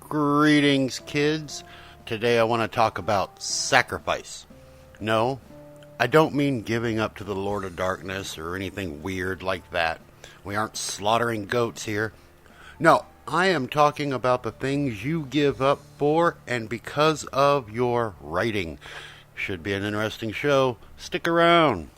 Greetings, kids. Today I want to talk about sacrifice. No, I don't mean giving up to the Lord of Darkness or anything weird like that. We aren't slaughtering goats here. No, I am talking about the things you give up for and because of your writing. Should be an interesting show. Stick around.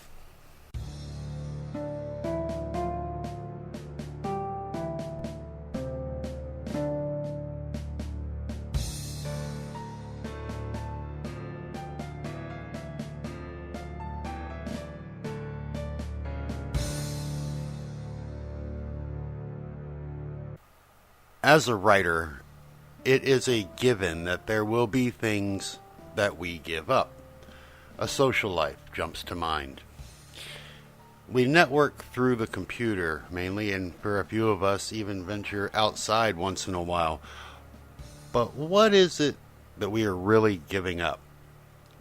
As a writer, it is a given that there will be things that we give up. A social life jumps to mind. We network through the computer mainly, and for a few of us even venture outside once in a while. But what is it that we are really giving up?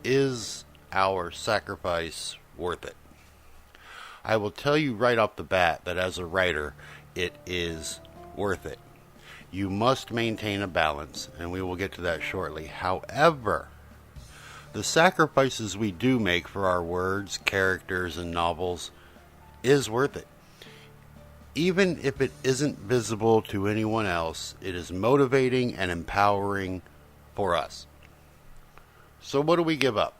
Is our sacrifice worth it? I will tell you right off the bat that as a writer, it is worth it. You must maintain a balance, and we will get to that shortly. However, the sacrifices we do make for our words, characters, and novels is worth it. Even if it isn't visible to anyone else, it is motivating and empowering for us. So what do we give up?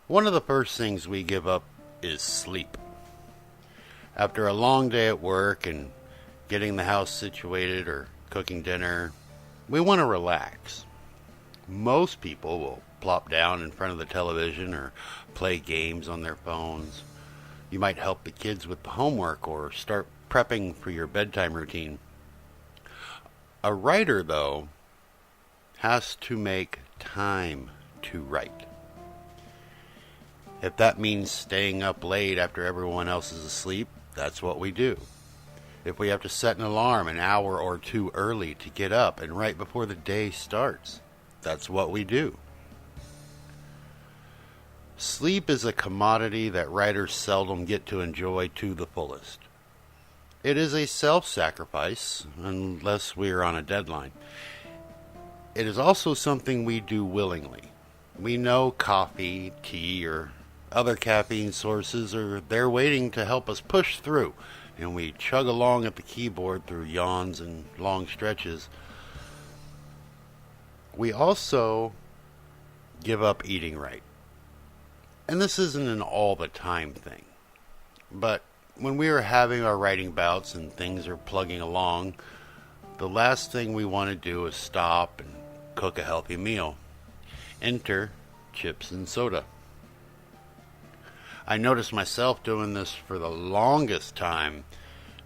One of the first things we give up is sleep. After a long day at work and getting the house situated or cooking dinner, we want to relax. Most people will plop down in front of the television or play games on their phones. You might help the kids with the homework or start prepping for your bedtime routine. A writer, though, has to make time to write. If that means staying up late after everyone else is asleep, that's what we do. If we have to set an alarm an hour or two early to get up and right before the day starts, that's what we do. Sleep is a commodity that writers seldom get to enjoy to the fullest. It is a self-sacrifice, unless we are on a deadline. It is also something we do willingly. We know coffee, tea, or other caffeine sources are there waiting to help us push through, and we chug along at the keyboard through yawns and long stretches. We also give up eating right. And this isn't an all-the-time thing. But when we are having our writing bouts and things are plugging along, the last thing we want to do is stop and cook a healthy meal. Enter chips and soda. I noticed myself doing this for the longest time.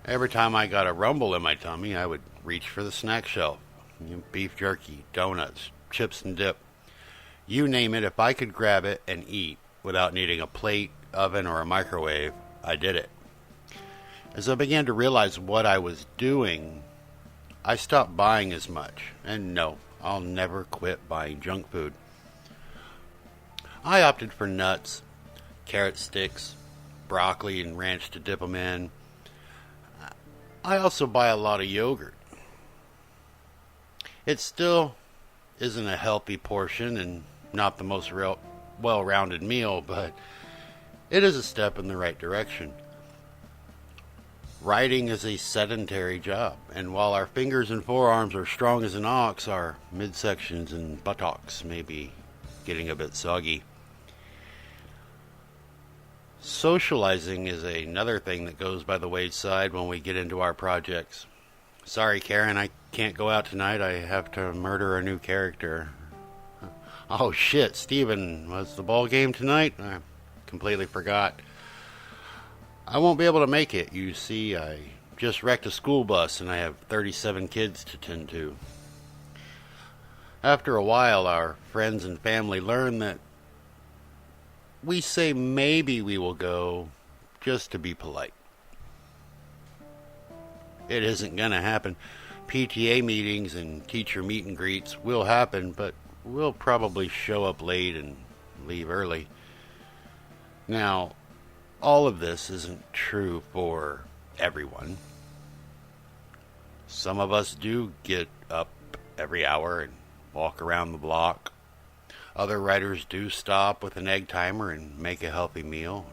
Every time I got a rumble in my tummy, I would reach for the snack shelf. Beef jerky, donuts, chips and dip. You name it, if I could grab it and eat without needing a plate, oven, or a microwave, I did it. As I began to realize what I was doing, I stopped buying as much. And no, I'll never quit buying junk food. I opted for nuts, carrot sticks, broccoli and ranch to dip them in. I also buy a lot of yogurt. It still isn't a healthy portion and not the most well-rounded meal, but it is a step in the right direction. Writing is a sedentary job, and while our fingers and forearms are strong as an ox, our midsections and buttocks may be getting a bit soggy. Socializing is another thing that goes by the wayside when we get into our projects. Sorry, Karen, I can't go out tonight. I have to murder a new character. Oh shit, Steven, was the ball game tonight? I completely forgot. I won't be able to make it. You see, I just wrecked a school bus and I have 37 kids to tend to. After a while, our friends and family learn that we say maybe we will go just to be polite. It isn't going to happen. PTA meetings and teacher meet and greets will happen, but we'll probably show up late and leave early. Now, all of this isn't true for everyone. Some of us do get up every hour and walk around the block. Other writers do stop with an egg timer and make a healthy meal.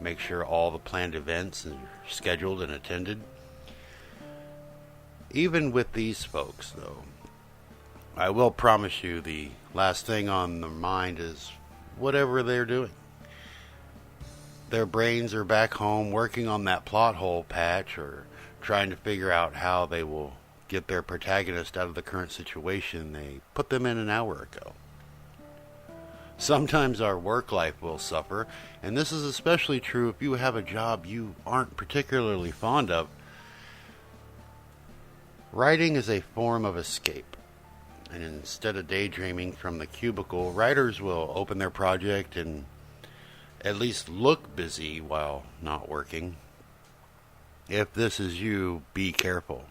Make sure all the planned events are scheduled and attended. Even with these folks, though, I will promise you the last thing on their mind is whatever they're doing. Their brains are back home working on that plot hole patch or trying to figure out how they will get their protagonist out of the current situation they put them in an hour ago. Sometimes our work life will suffer, and this is especially true if you have a job you aren't particularly fond of. Writing is a form of escape, and instead of daydreaming from the cubicle, writers will open their project and at least look busy while not working. If this is you, be careful.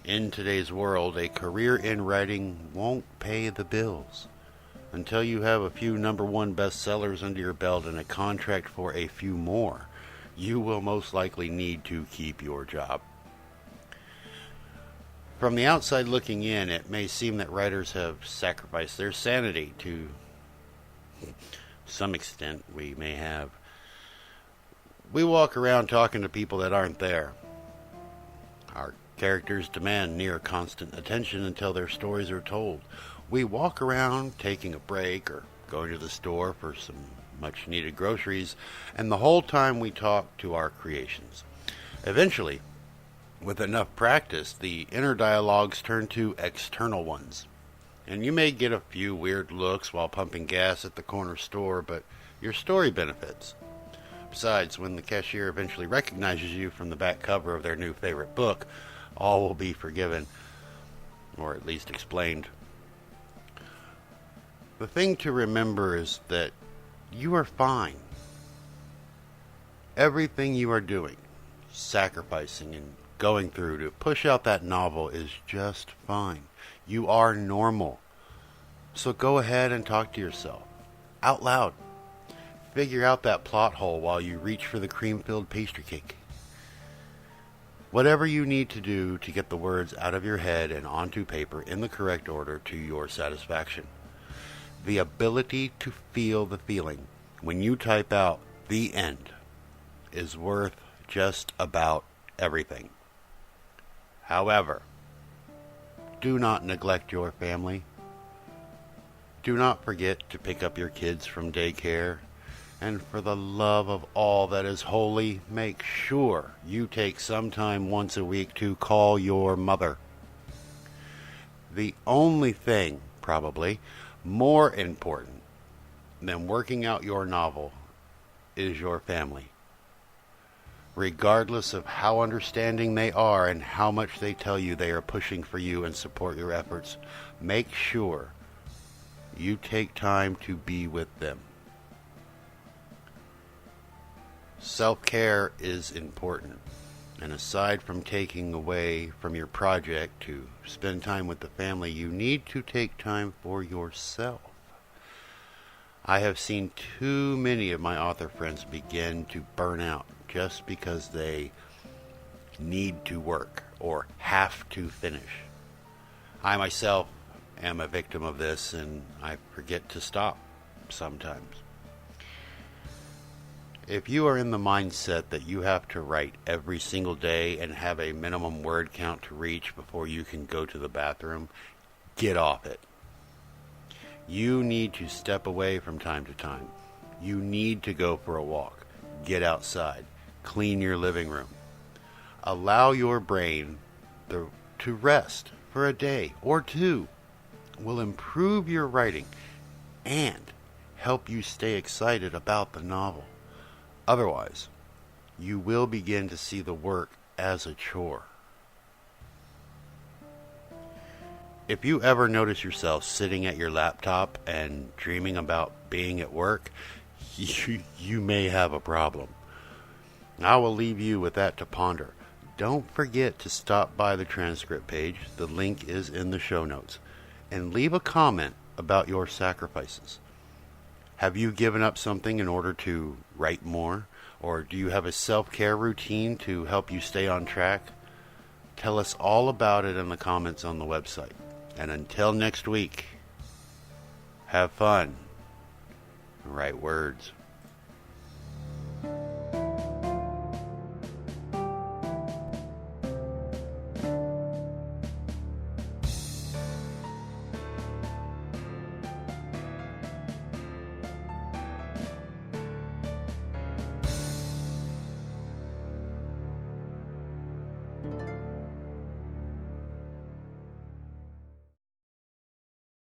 In today's world, a career in writing won't pay the bills. Until you have a few #1 bestsellers under your belt and a contract for a few more, you will most likely need to keep your job. From the outside looking in, it may seem that writers have sacrificed their sanity to some extent. We may have. We walk around talking to people that aren't there. Our characters demand near constant attention until their stories are told. We walk around taking a break or going to the store for some much needed groceries, and the whole time we talk to our creations. Eventually, with enough practice, the inner dialogues turn to external ones. And you may get a few weird looks while pumping gas at the corner store, but your story benefits. Besides, when the cashier eventually recognizes you from the back cover of their new favorite book, all will be forgiven, or at least explained. The thing to remember is that you are fine. Everything you are doing, sacrificing and going through to push out that novel is just fine. You are normal. So go ahead and talk to yourself out loud. Figure out that plot hole while you reach for the cream-filled pastry cake. Whatever you need to do to get the words out of your head and onto paper in the correct order to your satisfaction. The ability to feel the feeling when you type out "the end" is worth just about everything. However, do not neglect your family. Do not forget to pick up your kids from daycare. And for the love of all that is holy, make sure you take some time once a week to call your mother. The only thing, probably, more important than working out your novel is your family. Regardless of how understanding they are and how much they tell you they are pushing for you and support your efforts, make sure you take time to be with them. Self-care is important, and aside from taking away from your project to spend time with the family, you need to take time for yourself. I have seen too many of my author friends begin to burn out just because they need to work or have to finish. I myself am a victim of this, and I forget to stop sometimes. If you are in the mindset that you have to write every single day and have a minimum word count to reach before you can go to the bathroom, get off it. You need to step away from time to time. You need to go for a walk, get outside, clean your living room. Allow your brain to rest for a day or two. Will improve your writing and help you stay excited about the novel. Otherwise, you will begin to see the work as a chore. If you ever notice yourself sitting at your laptop and dreaming about being at work, you may have a problem. I will leave you with that to ponder. Don't forget to stop by the transcript page. The link is in the show notes. And leave a comment about your sacrifices. Have you given up something in order to write more? Or do you have a self-care routine to help you stay on track? Tell us all about it in the comments on the website. And until next week, have fun and write words.